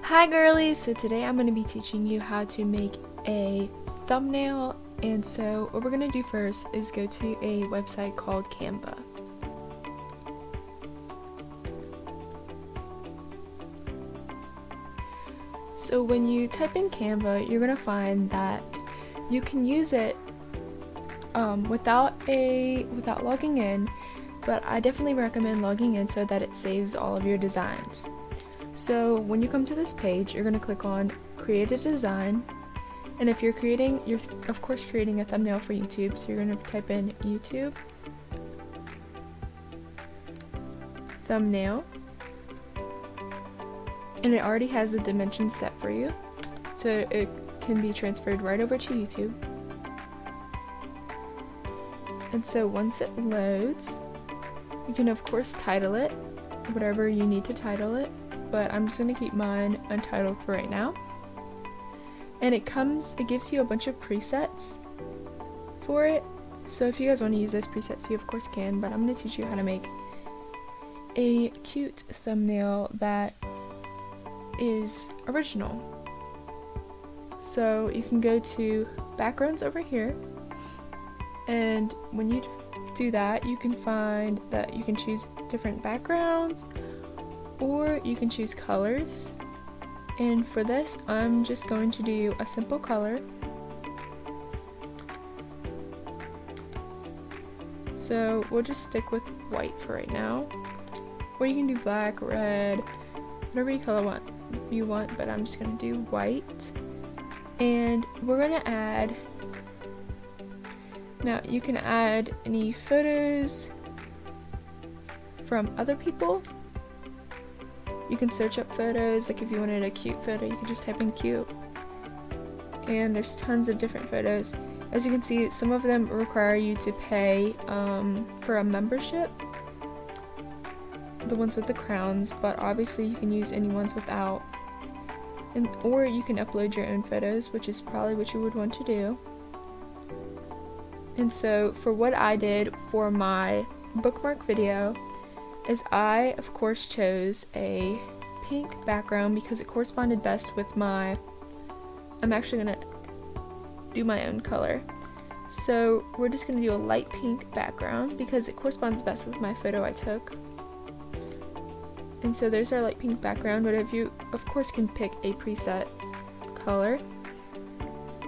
Hi girlies! So today I'm going to be teaching you how to make a thumbnail, and so what we're going to do first is go to a website called Canva. So when you type in Canva, you're going to find that you can use it without logging in, but I definitely recommend logging in so that it saves all of your designs. So when you come to this page, you're going to click on create a design, and if you're of course creating a thumbnail for YouTube, so you're going to type in YouTube thumbnail, and it already has the dimensions set for you, so it can be transferred right over to YouTube. And so once it loads, you can of course title it whatever you need to title it, but I'm just going to keep mine untitled for right now. And it gives you a bunch of presets for it, so if you guys want to use those presets, you of course can, but I'm going to teach you how to make a cute thumbnail that is original. So you can go to backgrounds over here, and when you do that, you can find that you can choose different backgrounds, or you can choose colors. And for this, I'm just going to do a simple color. So we'll just stick with white for right now, or you can do black, red, whatever you want, but I'm just going to do white. And we're going to add, now you can add any photos from other people. You can search up photos, like if you wanted a cute photo, you can just type in cute. And there's tons of different photos. As you can see, some of them require you to pay for a membership, the ones with the crowns, but obviously you can use any ones without. Or you can upload your own photos, which is probably what you would want to do. And so for what I did for my bookmark video is I of course chose a pink background because it corresponded best with I'm actually going to do my own color. So we're just going to do a light pink background because it corresponds best with my photo I took. And so there's our light pink background, but if you of course can pick a preset color.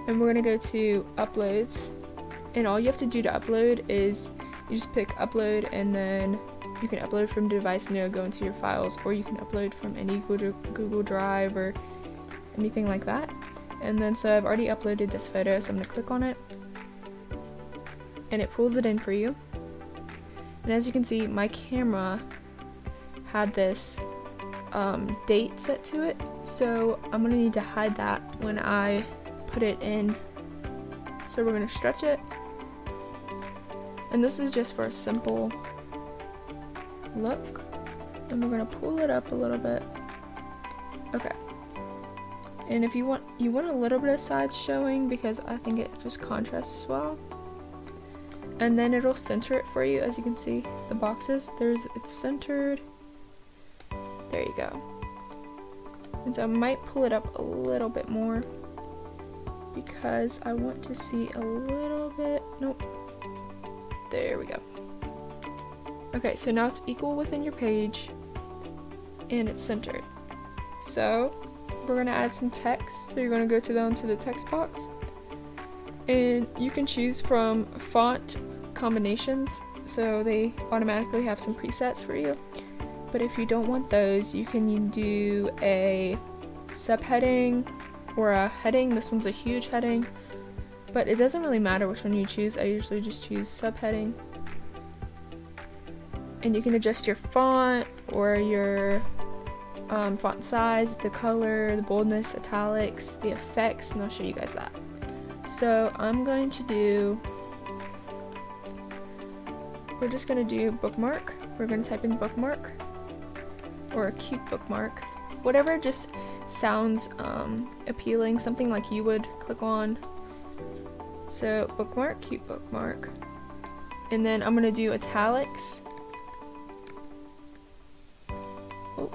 And we're going to go to uploads, and all you have to do to upload is you just pick upload, and then you can upload from device and it'll go into your files, or you can upload from any Google Drive or anything like that. And then so I've already uploaded this photo, so I'm going to click on it, and it pulls it in for you. And as you can see, my camera had this date set to it, so I'm going to need to hide that when I put it in. So we're going to stretch it, and this is just for a simple look, and we're going to pull it up a little bit. Okay, and if you want a little bit of sides showing, because I think it just contrasts well, and then it'll center it for you. As you can see, the boxes, it's centered. There you go. And so I might pull it up a little bit more because I want to see a little bit. Nope, there we go. Okay, so now it's equal within your page and it's centered. So we're going to add some text. So you're going to go down to the text box, and you can choose from font combinations, so they automatically have some presets for you. But if you don't want those, you can do a subheading or a heading. This one's a huge heading, but it doesn't really matter which one you choose. I usually just choose subheading. And you can adjust your font or your font size, the color, the boldness, italics, the effects, and I'll show you guys that. So we're just going to do bookmark. We're going to type in bookmark, or a cute bookmark, whatever just sounds appealing, something like you would click on. So bookmark, cute bookmark. And then I'm gonna do italics. Oh.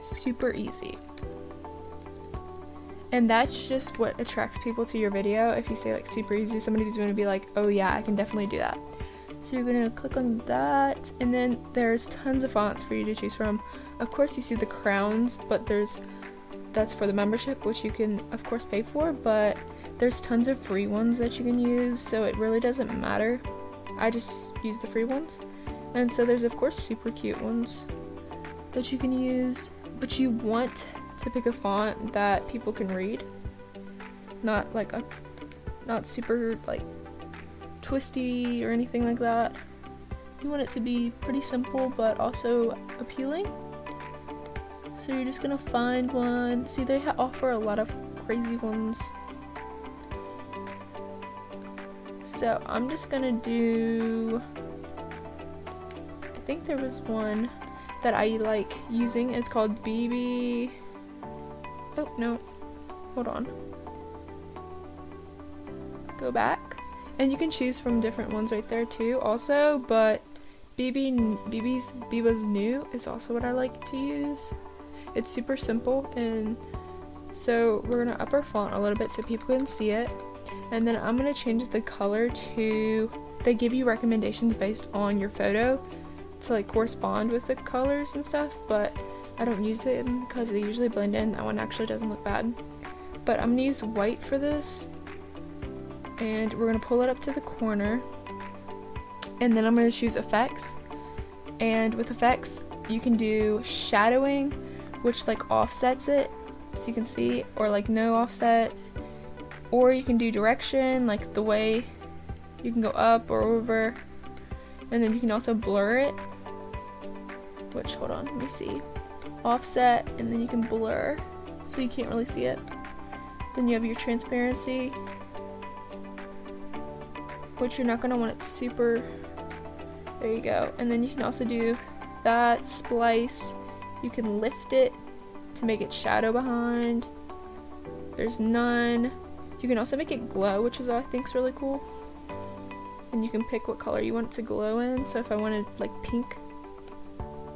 Super easy. And that's just what attracts people to your video. If you say like super easy, somebody's gonna be like, oh yeah, I can definitely do that. So you're gonna click on that, and then there's tons of fonts for you to choose from. Of course you see the crowns, but that's for the membership, which you can of course pay for, but there's tons of free ones that you can use, so it really doesn't matter. I just use the free ones. And so there's of course super cute ones that you can use, but you want to pick a font that people can read. Not like not super like twisty or anything like that. You want it to be pretty simple but also appealing. So you're just gonna find one. See, they offer a lot of crazy ones. So I'm just gonna do, I think there was one that I like using. It's called BB. Oh no, hold on. Go back. And you can choose from different ones right there too also, but Biba's New is also what I like to use. It's super simple, and so we're gonna up our font a little bit so people can see it. And then I'm gonna change the color to, they give you recommendations based on your photo to like correspond with the colors and stuff, but I don't use it because they usually blend in. That one actually doesn't look bad. But I'm gonna use white for this, and we're gonna pull it up to the corner, and then I'm gonna choose effects. And with effects you can do shadowing, which like offsets it so you can see, or like no offset, or you can do direction, like the way you can go up or over, and then you can also blur it, which, hold on, let me see, offset, and then you can blur so you can't really see it. Then you have your transparency, which you're not going to want it super, there you go. And then you can also do that, splice, you can lift it to make it shadow behind, there's none. You can also make it glow, which is I think is really cool, and you can pick what color you want it to glow in. So if I wanted like pink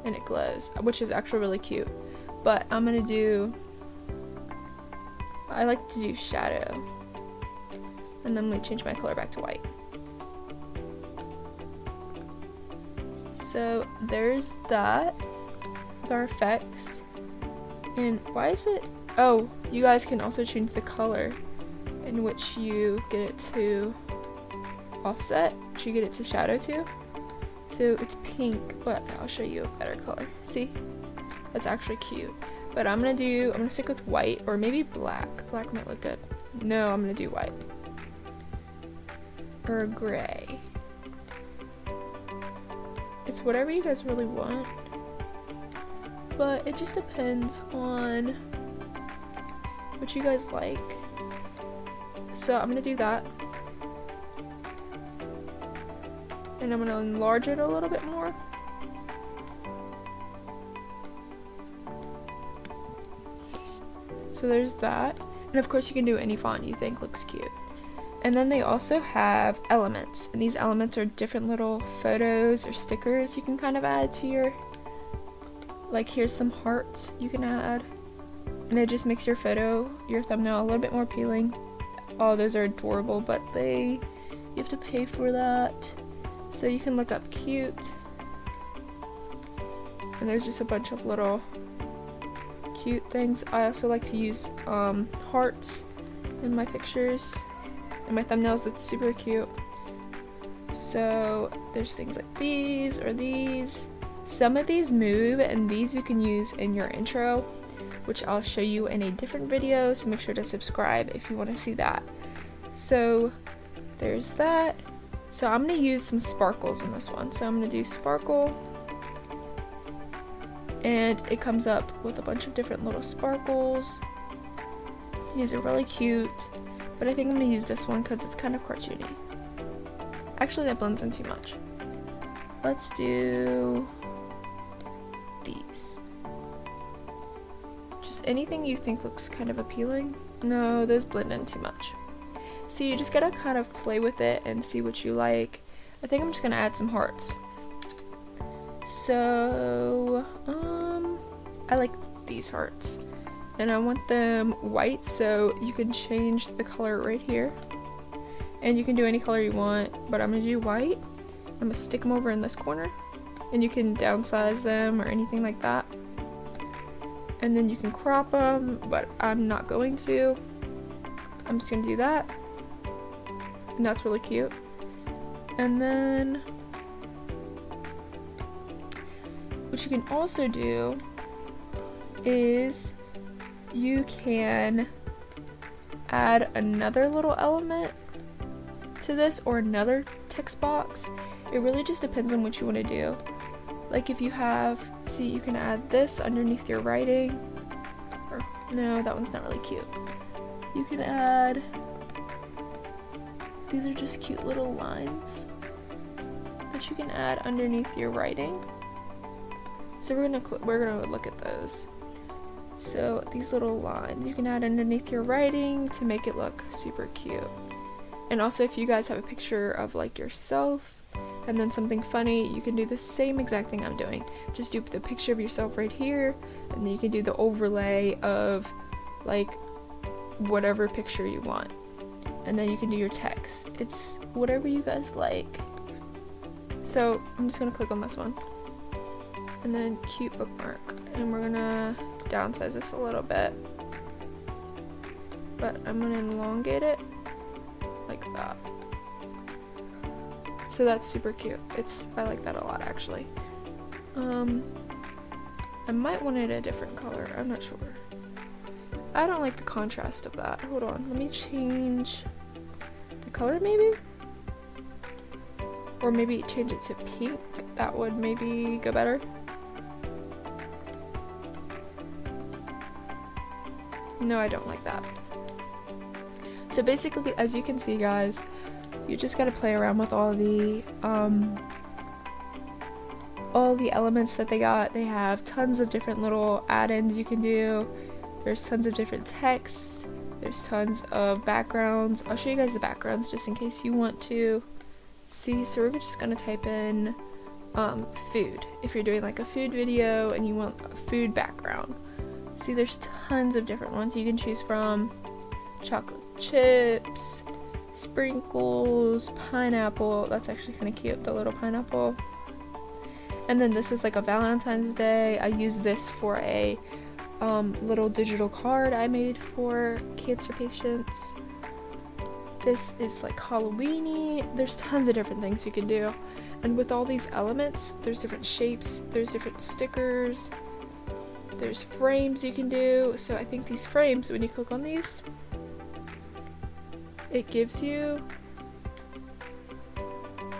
and it glows, which is actually really cute, but I'm gonna do, I like to do shadow, and then we change my color back to white. So there's that with our effects. And why is it, oh, you guys can also change the color in which you get it to offset, which you get it to shadow to. So it's pink, but I'll show you a better color. See? That's actually cute. But I'm gonna stick with white, or maybe black. Black might look good. No, I'm gonna do white. Or gray. It's whatever you guys really want, but it just depends on what you guys like. So I'm gonna do that, and I'm gonna enlarge it a little bit more. So there's that, and of course you can do any font you think looks cute. And then they also have elements, and these elements are different little photos or stickers you can kind of add to your, like here's some hearts you can add, and it just makes your photo, your thumbnail, a little bit more appealing. Oh, those are adorable, but you have to pay for that. So you can look up cute, and there's just a bunch of little cute things. I also like to use hearts in my pictures and my thumbnails. It's super cute. So there's things like these or these. Some of these move, and these you can use in your intro, which I'll show you in a different video, so make sure to subscribe if you want to see that. So there's that. So I'm going to use some sparkles in this one. So I'm going to do sparkle, and it comes up with a bunch of different little sparkles. These are really cute, but I think I'm going to use this one because it's kind of cartoony. Actually, that blends in too much. Let's do these. just anything you think looks kind of appealing. No, those blend in too much. So you just gotta kind of play with it and see what you like. I think I'm just gonna add some hearts. So, I like these hearts. And I want them white, so you can change the color right here. And you can do any color you want, but I'm gonna do white. I'm gonna stick them over in this corner. And you can downsize them or anything like that. And then you can crop them, but I'm not going to. I'm just gonna do that. And that's really cute. And then what you can also do is you can add another little element to this or another text box. It really just depends on what you want to do. Like if you have, see, you can add this underneath your writing. Or no, that one's not really cute. You can add, these are just cute little lines that you can add underneath your writing. So we're gonna look at those. So these little lines you can add underneath your writing to make it look super cute. And also if you guys have a picture of like yourself and then something funny, you can do the same exact thing I'm doing. Just do the picture of yourself right here, and then you can do the overlay of like whatever picture you want. And then you can do your text. It's whatever you guys like. So I'm just gonna click on this one. And then cute bookmark. And we're gonna downsize this a little bit. But I'm gonna elongate it like that. So that's super cute. I like that a lot actually. I might want it a different color. I'm not sure. I don't like the contrast of that. Hold on. Let me change the color maybe? Or maybe change it to pink. That would maybe go better. No, I don't like that. So basically, as you can see guys, you just gotta play around with all the elements that they got. They have tons of different little add-ins you can do. There's tons of different texts. There's tons of backgrounds. I'll show you guys the backgrounds just in case you want to see. So we're just gonna type in food. If you're doing like a food video and you want a food background. See, there's tons of different ones you can choose from. Chocolate chips, sprinkles, pineapple. That's actually kind of cute, the little pineapple. And then this is like a Valentine's Day. I use this for a little digital card I made for cancer patients. This is like Halloween-y. There's tons of different things you can do. And with all these elements, there's different shapes, there's different stickers, there's frames you can do. So I think these frames, when you click on these, it gives you,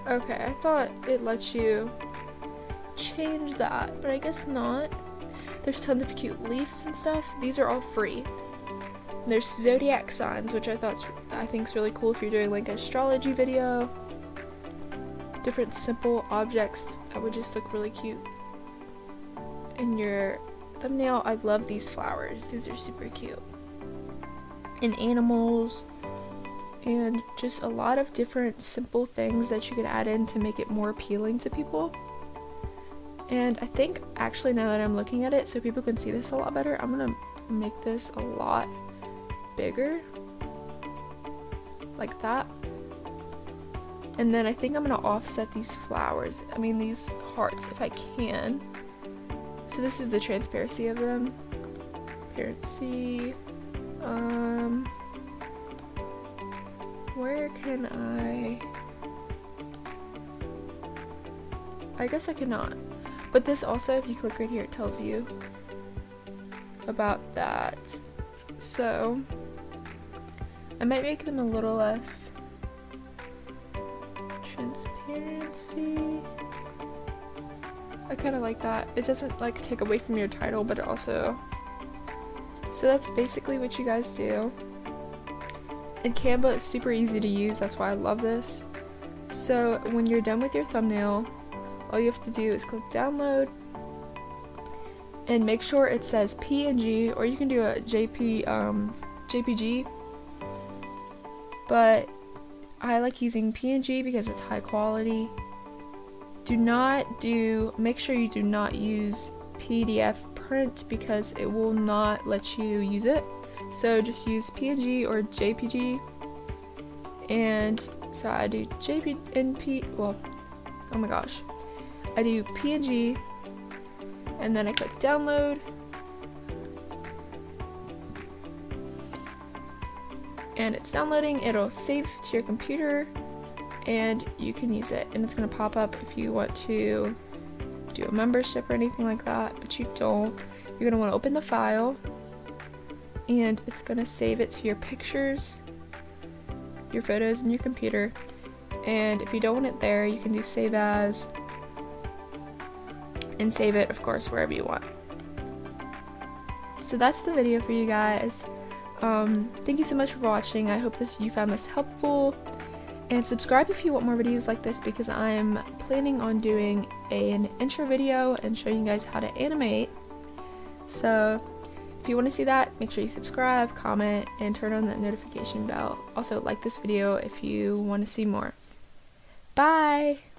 okay, I thought it lets you change that, but I guess not. There's tons of cute leaves and stuff. These are all free. There's zodiac signs, which I think is really cool if you're doing like an astrology video. Different simple objects that would just look really cute in your thumbnail. I love these flowers. These are super cute. And animals. And just a lot of different simple things that you can add in to make it more appealing to people. And I think actually now that I'm looking at it so people can see this a lot better, I'm gonna make this a lot bigger, like that. And then I think I'm gonna offset these flowers, these hearts, if I can. So this is the transparency of them. Transparency. Where can I guess I cannot. But this also, if you click right here, it tells you about that. So I might make them a little less transparency. I kind of like that. It doesn't like take away from your title, but it also, so that's basically what you guys do. And Canva is super easy to use, that's why I love this. So when you're done with your thumbnail, all you have to do is click download, and make sure it says PNG, or you can do a JPG, but I like using PNG because it's high quality. Make sure you do not use PDF print because it will not let you use it. So just use PNG or JPG. And so I do oh my gosh. I do PNG, and then I click download. And it's downloading. It'll save to your computer and you can use it, and it's going to pop up if you want to do a membership or anything like that, but you don't. You're going to want to open the file, and it's going to save it to your pictures, your photos in your computer. And if you don't want it there, you can do save as, and save it, of course, wherever you want. So that's the video for you guys. Thank you so much for watching. I hope you found this helpful, and subscribe if you want more videos like this, because I'm planning on doing an intro video and showing you guys how to animate. So if you want to see that, make sure you subscribe, comment, and turn on that notification bell. Also, like this video if you want to see more. Bye!